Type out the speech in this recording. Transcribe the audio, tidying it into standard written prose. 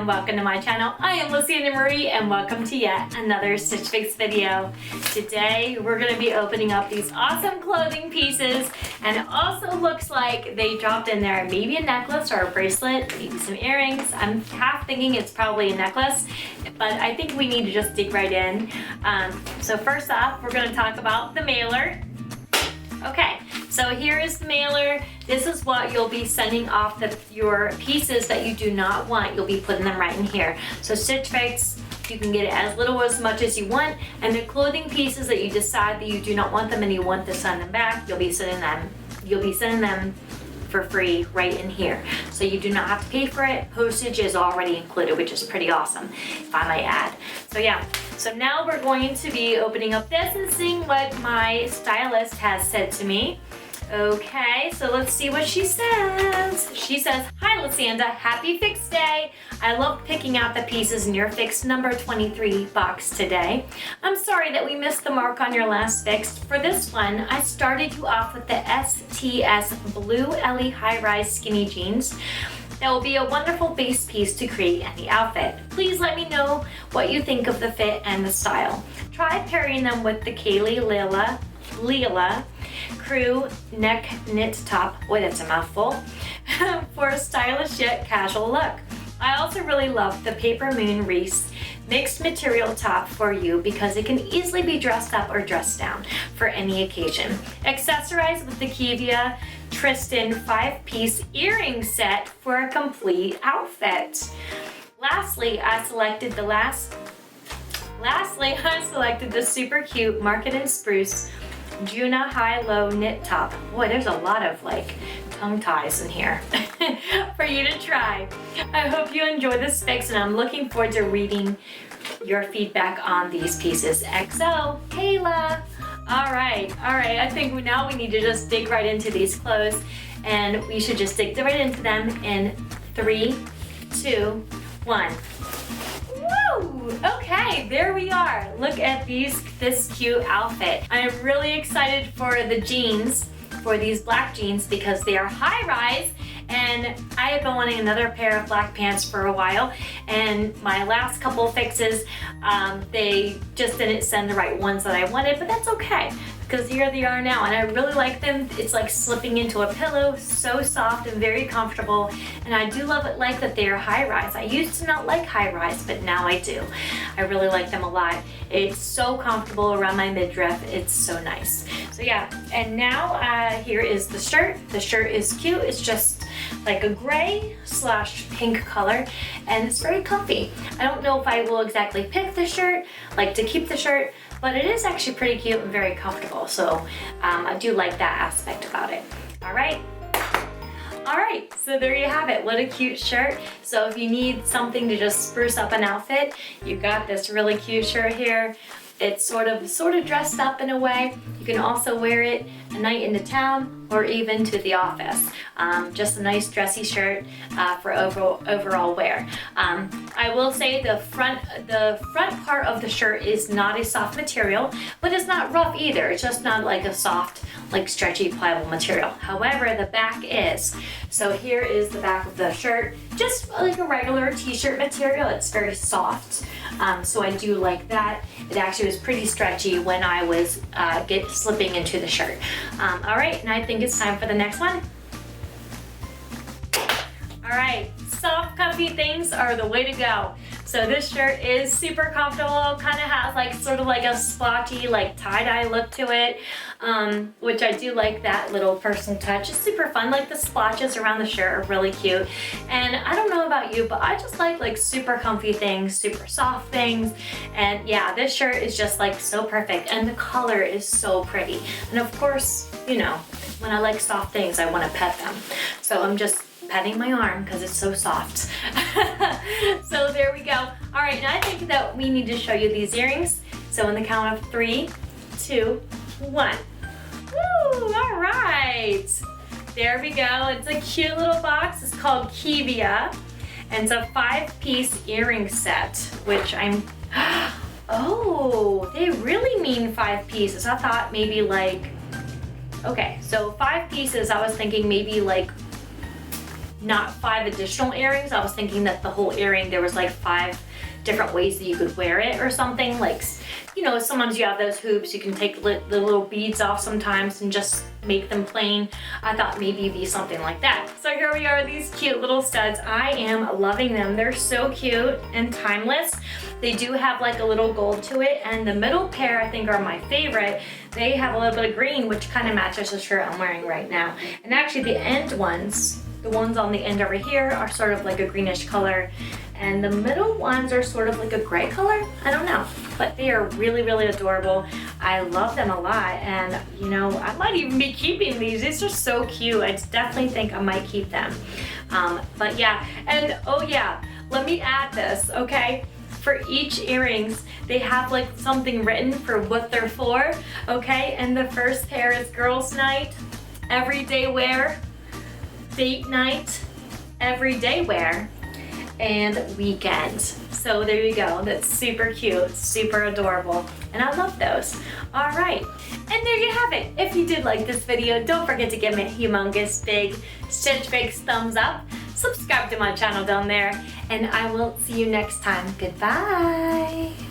and welcome to my channel. I am Luciana Marie and welcome to yet another Stitch Fix video. Today we're going to be opening up these awesome clothing pieces, and it also looks like they dropped in there maybe a necklace or a bracelet, maybe some earrings. I'm half thinking it's probably a necklace, but I think we need to just dig right in. So first off, we're going to talk about the mailer. Okay, so here is the mailer. This is what you'll be sending off your pieces that you do not want. You'll be putting them right in here. So Stitch Fix, you can get it as little or as much as you want, and the clothing pieces that you decide that you do not want them and you want to send them back, you'll be sending them for free right in here. So you do not have to pay for it. Postage is already included, which is pretty awesome, if I might add. So yeah, so now we're going to be opening up this and seeing what my stylist has said to me. Okay, so let's see what she says. She says, "Hi Lucinda, happy Fix Day. I love picking out the pieces in your Fix number 23 box today. I'm sorry that we missed the mark on your last Fix. For this one, I started you off with the STS Blue Ellie High-Rise Skinny Jeans. That will be a wonderful base piece to create any outfit. Please let me know what you think of the fit and the style. Try pairing them with the Kaylee Leela Crew neck knit top," boy that's a mouthful, "for a stylish yet casual look. I also really love the Paper Moon Reese mixed material top for you because it can easily be dressed up or dressed down for any occasion. Accessorize with the Kivia Tristan 5-piece earring set for a complete outfit. Lastly, I selected the super cute Market and Spruce Juna high-low knit top." Boy, there's a lot of like tongue ties in here for you to try. I hope you enjoy this fix, and I'm looking forward to reading your feedback on these pieces. XO, Kayla. All right. I think now we need to just dig right into these clothes, and we should just dig right into them in 3, 2, 1. Woo! Okay, there we are. Look at this cute outfit. I am really excited for the jeans, for these black jeans, because they are high-rise, and I have been wanting another pair of black pants for a while, and my last couple fixes, they just didn't send the right ones that I wanted, but that's okay, because here they are now, and I really like them. It's like slipping into a pillow, so soft and very comfortable, and I do like that they are high-rise. I used to not like high-rise, but now I do. I really like them a lot. It's so comfortable around my midriff. It's so nice. So yeah, and now here is the shirt. The shirt is cute. It's just like a gray/pink color, and it's very comfy. I don't know if I will exactly pick the shirt, like to keep the shirt, but it is actually pretty cute and very comfortable. So I do like that aspect about it. All right, so there you have it. What a cute shirt. So if you need something to just spruce up an outfit, you got this really cute shirt here. It's sort of dressed up in a way. You can also wear it a night into town or even to the office. Just a nice dressy shirt for overall wear. I will say the front part of the shirt is not a soft material, but it's not rough either. It's just not like a soft, like stretchy, pliable material. However, the back is. So here is the back of the shirt, just like a regular t-shirt material. It's very soft. So I do like that. It actually was pretty stretchy when I was slipping into the shirt. All right, and I think it's time for the next one. All right, soft, comfy things are the way to go. So this shirt is super comfortable, kind of has like sort of like a splotchy, like tie-dye look to it, which I do like that little personal touch. It's super fun. Like the splotches around the shirt are really cute. And I don't know about you, but I just like super comfy things, super soft things. And yeah, this shirt is just like so perfect. And the color is so pretty. And of course, you know, when I like soft things, I want to pet them. So I'm just petting my arm because it's so soft. So there we go. All right, now I think that we need to show you these earrings. So in the count of 3, 2, 1. Woo, all right. There we go. It's a cute little box. It's called Kivia, and it's a 5-piece earring set, which I'm, oh, they really mean 5 pieces. I thought maybe like, okay, so 5 pieces, I was thinking maybe like not 5 additional earrings. I was thinking that the whole earring, there was like 5 different ways that you could wear it or something. Like, you know, sometimes you have those hoops, you can take the little beads off sometimes and just make them plain. I thought maybe it'd be something like that. So here we are, these cute little studs. I am loving them. They're so cute and timeless. They do have like a little gold to it, and the middle pair I think are my favorite. They have a little bit of green, which kind of matches the shirt I'm wearing right now. And actually the end ones, the ones on the end over here are sort of like a greenish color, and the middle ones are sort of like a gray color. I don't know, but they are really, really adorable. I love them a lot, and you know, I might even be keeping these. These are so cute. I definitely think I might keep them. But yeah, and oh yeah, let me add this, okay? For each earrings, they have like something written for what they're for, okay? And the first pair is girls' night, everyday wear, date night, everyday wear, and weekend. So there you go. That's super cute, super adorable, and I love those. All right, and there you have it. If you did like this video, don't forget to give me a humongous big Stitch Fix thumbs up. Subscribe to my channel down there, and I will see you next time. Goodbye.